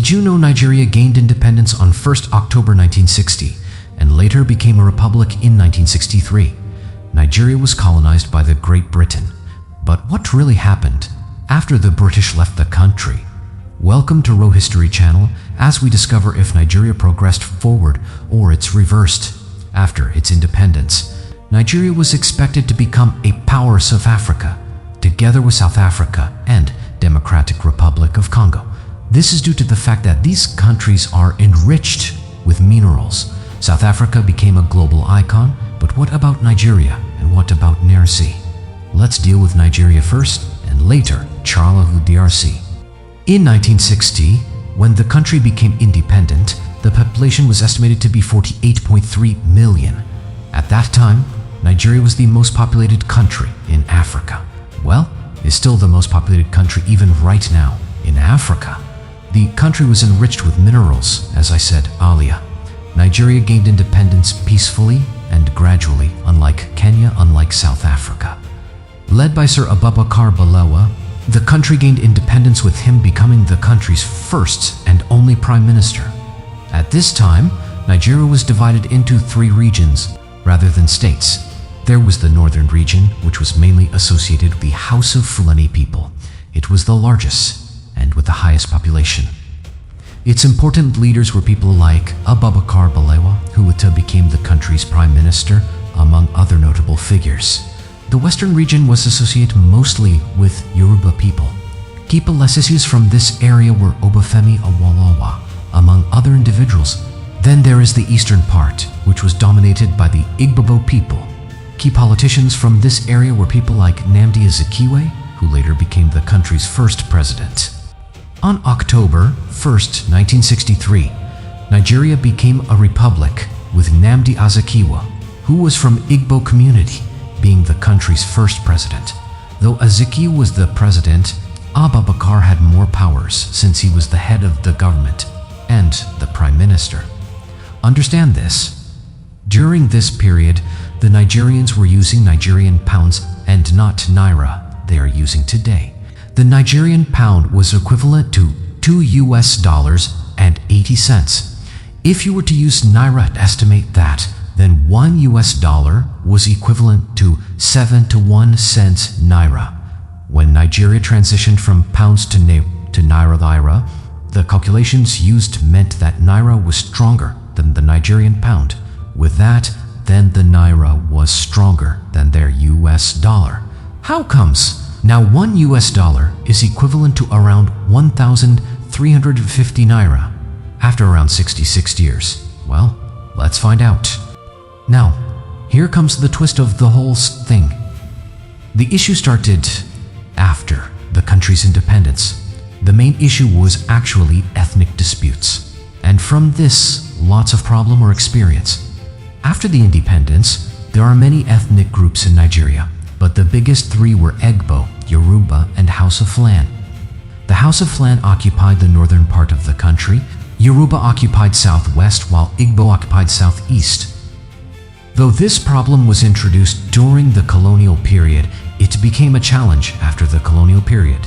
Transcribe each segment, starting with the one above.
Did you know Nigeria gained independence on 1st October 1960 and later became a republic in 1963? Nigeria was colonized by the Great Britain. But what really happened after the British left the country? Welcome to Row History Channel as we discover if Nigeria progressed forward or it's reversed. After its independence, Nigeria was expected to become a powerhouse of Africa, together with South Africa and Democratic Republic of Congo. This is due to the fact that these countries are enriched with minerals. South Africa became a global icon, but what about Nigeria and what about DRC? Let's deal with Nigeria first and later Charlevoix DRC. In 1960, when the country became independent, the population was estimated to be 48.3 million. At that time, Nigeria was the most populated country in Africa. Well, it's still the most populated country even right now in Africa. The country was enriched with minerals, as I said earlier. Nigeria gained independence peacefully and gradually, unlike Kenya, unlike South Africa. Led by Sir Abubakar Balewa, the country gained independence with him becoming the country's first and only prime minister. At this time, Nigeria was divided into 3 regions rather than states. There was the northern region, which was mainly associated with the House of Fulani people. It was the largest and with the highest population. Its important leaders were people like Abubakar Balewa, who later became the country's prime minister, among other notable figures. The western region was associated mostly with Yoruba people. Key politicians from this area were Obafemi Awolowo, among other individuals. Then there is the eastern part, which was dominated by the Igbo people. Key politicians from this area were people like Nnamdi Azikiwe, who later became the country's first president. On October 1st, 1963, Nigeria became a republic with Nnamdi Azikiwe, who was from Igbo community, being the country's first president. Though Azikiwe was the president, Abubakar had more powers since he was the head of the government and the prime minister. Understand this. During this period, the Nigerians were using Nigerian pounds and not naira they are using today. The Nigerian pound was equivalent to $2.80. If you were to use naira to estimate that, then $1 was equivalent to 7 to 1 cent naira. When Nigeria transitioned from pounds to naira, the calculations used meant that naira was stronger than the Nigerian pound. With that, then the naira was stronger than their US dollar. How comes? Now $1 is equivalent to around 1,350 naira after around 66 years. Well, let's find out. Now, here comes the twist of the whole thing. The issue started after the country's independence. The main issue was actually ethnic disputes. And from this, lots of problem or experience. After the independence, there are many ethnic groups in Nigeria, but the biggest 3 were Igbo, Yoruba, and House of Fulani. The House of Fulani occupied the northern part of the country, Yoruba occupied southwest, while Igbo occupied southeast. Though this problem was introduced during the colonial period, it became a challenge after the colonial period.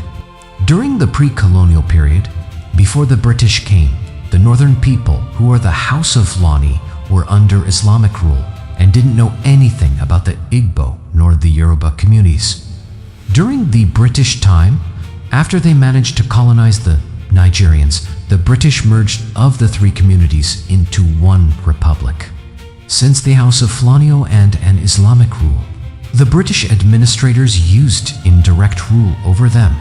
During the pre-colonial period, before the British came, the northern people, who are the House of Fulani, were under Islamic rule and didn't know anything about the Igbo nor the Yoruba communities. During the British time, after they managed to colonize the Nigerians, the British merged of the 3 communities into one republic. Since the House of Fulani and an Islamic rule, the British administrators used indirect rule over them.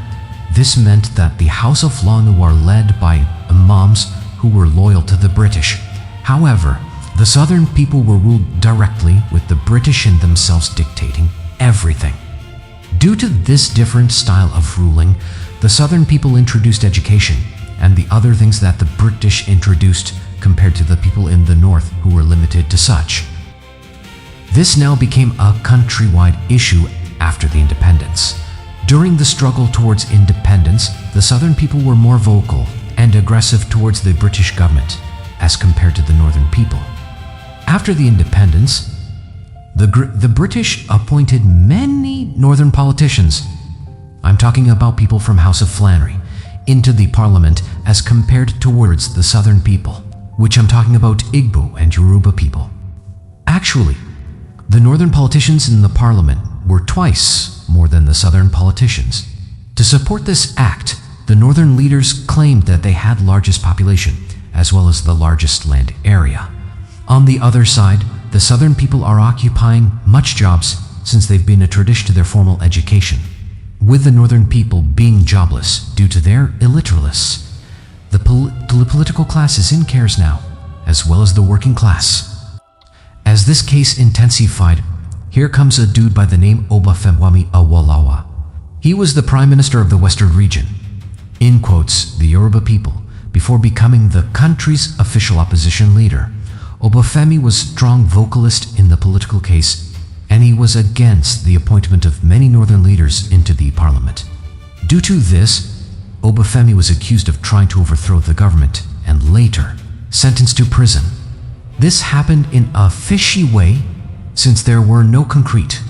This meant that the House of Fulani were led by imams who were loyal to the British. However, the southern people were ruled directly, with the British in themselves dictating everything. Due to this different style of ruling, the southern people introduced education and the other things that the British introduced compared to the people in the north who were limited to such. This now became a countrywide issue after the independence. During the struggle towards independence, the southern people were more vocal and aggressive towards the British government as compared to the northern people. After the independence, the British appointed many northern politicians. I'm talking about people from House of Fulani. into the parliament as compared towards the southern people, which I'm talking about Igbo and Yoruba people. Actually, the northern politicians in the parliament were twice more than the southern politicians. To support this act, the northern leaders claimed that they had largest population, as well as the largest land area. On the other side, the southern people are occupying much jobs since they've been a tradition to their formal education, with the northern people being jobless due to their illiteracy. The political class is in cares now, as well as the working class. As this case intensified, here comes a dude by the name Obafemi Awolowo. He was the Prime Minister of the Western region, in quotes, the Yoruba people, before becoming the country's official opposition leader. Obafemi was a strong vocalist in the political case, and he was against the appointment of many northern leaders into the parliament. Due to this, Obafemi was accused of trying to overthrow the government and later sentenced to prison. This happened in a fishy way since there were no conclusive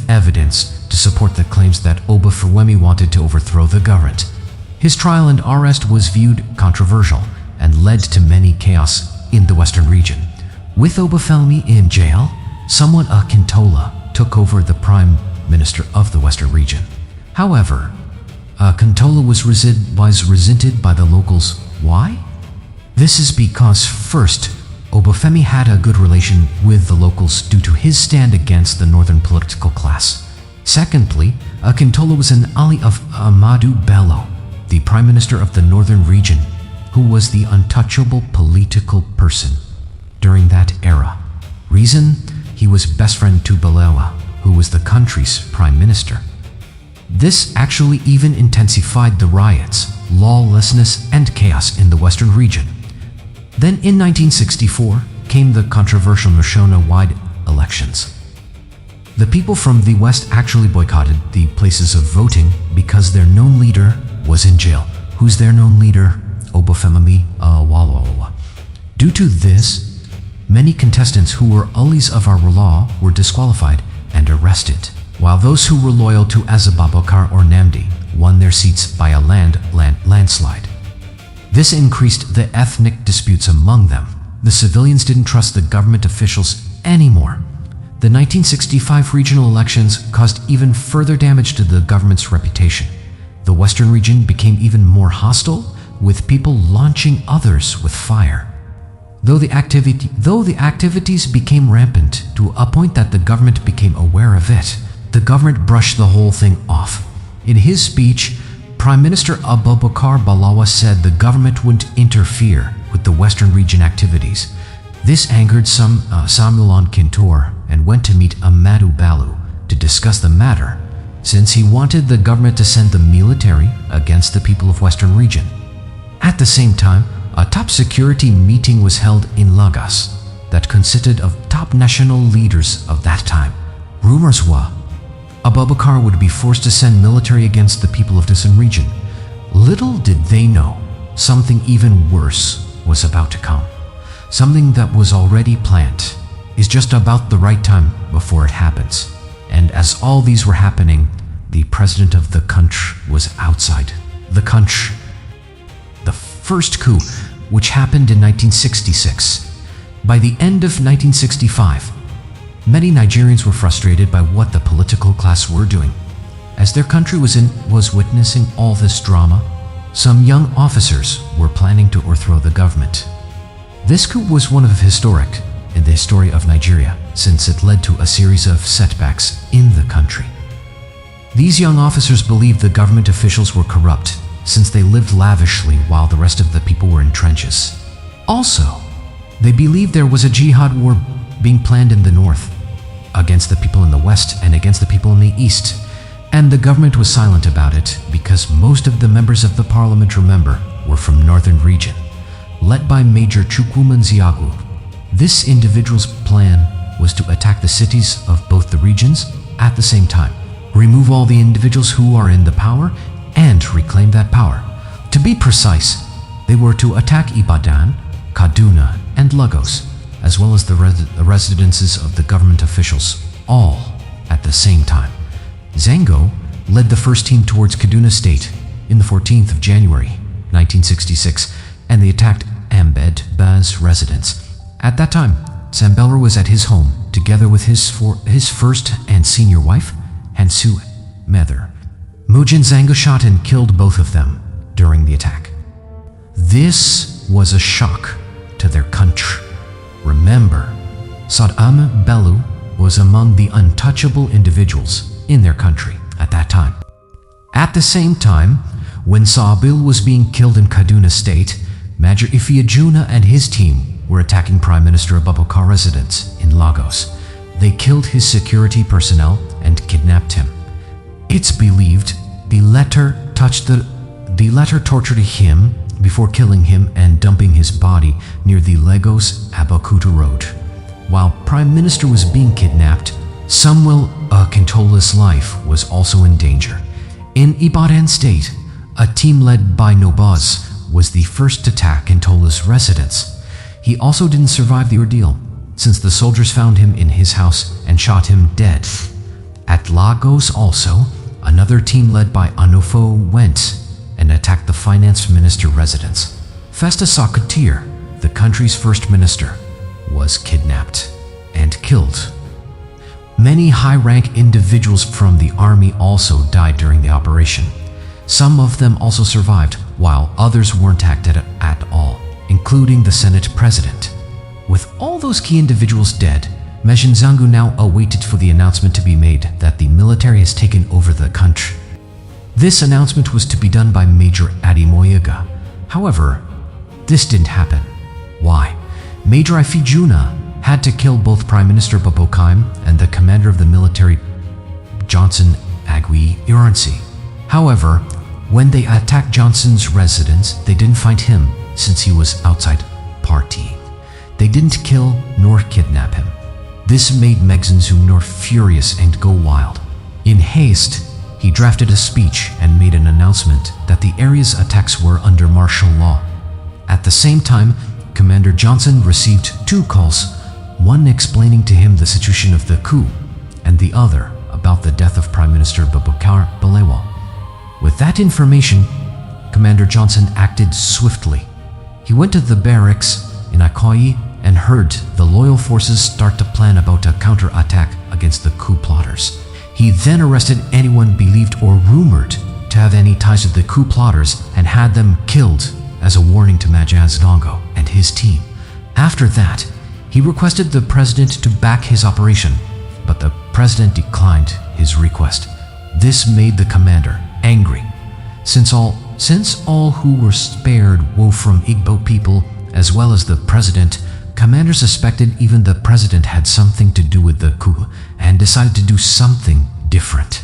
evidence to support the claims that Obafemi wanted to overthrow the government. His trial and arrest was viewed controversial and led to many chaos in the Western region. With Obafemi in jail, someone Akintola took over the Prime Minister of the Western region. However, Akintola was resented by the locals. Why? This is because first, Obafemi had a good relation with the locals due to his stand against the northern political class. Secondly, Akintola was an ally of Ahmadu Bello, the Prime Minister of the Northern region, who was the untouchable political person during that era. Reason? He was best friend to Balewa, who was the country's Prime Minister. This actually even intensified the riots, lawlessness, and chaos in the Western region. Then in 1964 came the controversial Noshona-wide elections. The people from the West actually boycotted the places of voting because their known leader was in jail. Who's their known leader? Obafemi Awolowo. Due to this, many contestants who were allies of our law were disqualified and arrested, while those who were loyal to Abubakar or Nnamdi won their seats by a landslide. This increased the ethnic disputes among them. The civilians didn't trust the government officials anymore. The 1965 regional elections caused even further damage to the government's reputation. The Western region became even more hostile, with people launching others with fire. Though the activities became rampant to a point that the government became aware of it, the government brushed the whole thing off. In his speech, Prime Minister Abubakar Balewa said the government wouldn't interfere with the Western region activities. This angered Samuel Akintola and went to meet Ahmadu Bello to discuss the matter, since he wanted the government to send the military against the people of Western region. At the same time, a top security meeting was held in Lagos that consisted of top national leaders of that time. Rumors were Abubakar would be forced to send military against the people of this region. Little did they know, something even worse was about to come. Something that was already planned is just about the right time before it happens. And as all these were happening, the president of the country was outside the country. The first coup, which happened in 1966. By the end of 1965, many Nigerians were frustrated by what the political class were doing. As their country was witnessing all this drama, some young officers were planning to overthrow the government. This coup was one of historic in the history of Nigeria, since it led to a series of setbacks in the country. These young officers believed the government officials were corrupt, since they lived lavishly while the rest of the people were in trenches. Also, they believed there was a jihad war being planned in the north, against the people in the west and against the people in the east, and the government was silent about it because most of the members of the parliament, remember, were from northern region, led by Major Chukwuma Nzeogwu. This individual's plan was to attack the cities of both the regions at the same time, remove all the individuals who are in the power, and reclaim that power. To be precise, they were to attack Ibadan, Kaduna, and Lagos, as well as the residences of the government officials, all at the same time. Zango led the first team towards Kaduna State, in the 14th of January, 1966, and they attacked Ahmed Baz residence. At that time, Sambelra was at his home together with his first and senior wife, Hansu Mether. Mujin Zango shot and killed both of them during the attack. This was a shock to their country. Remember, Saddam Bello was among the untouchable individuals in their country at that time. At the same time, when Sabil was being killed in Kaduna State, Major Ifeanyi and his team were attacking Prime Minister Abubakar residence in Lagos. They killed his security personnel and kidnapped him. It's believed the latter tortured him before killing him and dumping his body near the Lagos Abeokuta Road. While Prime Minister was being kidnapped, Samuel Akintola's life was also in danger. In Ibadan State, a team led by Nobaz was the first to attack Akintola's residence. He also didn't survive the ordeal, since the soldiers found him in his house and shot him dead. At Lagos also, another team led by Onofo went and attacked the finance minister residence. Festus Sakatir, the country's first minister, was kidnapped and killed. Many high-rank individuals from the army also died during the operation. Some of them also survived, while others weren't attacked at all, including the Senate President. With all those key individuals dead, Mujin Zango now awaited for the announcement to be made that the military has taken over the country. This announcement was to be done by Major Ademoyaga. However, this didn't happen. Why? Major Ifeanyi had to kill both Prime Minister Babokime and the commander of the military, Johnson Agui Ironsi. However, when they attacked Johnson's residence, they didn't find him since he was outside partying. They didn't kill nor kidnap him. This made Mujin Zango furious and go wild. In haste, he drafted a speech and made an announcement that the area's attacks were under martial law. At the same time, Commander Johnson received two calls, one explaining to him the situation of the coup, and the other about the death of Prime Minister Babakar Balewa. With that information, Commander Johnson acted swiftly. He went to the barracks in Ikoyi and heard the loyal forces start to plan about a counterattack against the coup plotters. He then arrested anyone believed or rumored to have any ties to the coup plotters and had them killed as a warning to Mujin Zango and his team. After that, he requested the president to back his operation, but the president declined his request. This made the commander angry. Since all who were spared were from Igbo people as well as the president, commander suspected even the president had something to do with the coup and decided to do something different.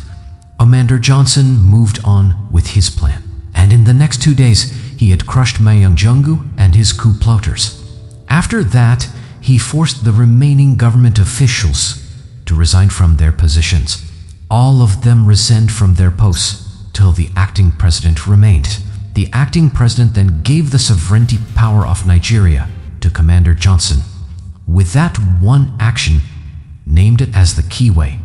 Commander Johnson moved on with his plan, and in the next 2 days, he had crushed Mujin Zango and his coup plotters. After that, he forced the remaining government officials to resign from their positions. All of them resigned from their posts till the acting president remained. The acting president then gave the sovereignty power of Nigeria to Commander Johnson. With that one action, named it as the Kiwe,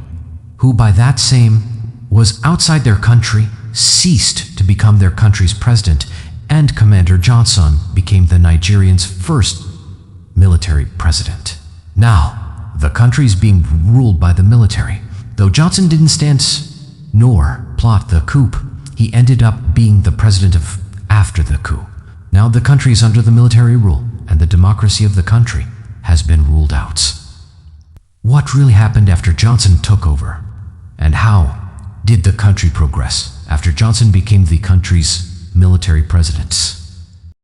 who by that same was outside their country, ceased to become their country's president, and Commander Johnson became the Nigerians' first military president. Now, the country is being ruled by the military. Though Johnson didn't stand nor plot the coup, he ended up being the president after the coup. Now the country is under the military rule, and the democracy of the country has been ruled out. What really happened after Johnson took over? And how did the country progress after Johnson became the country's military president?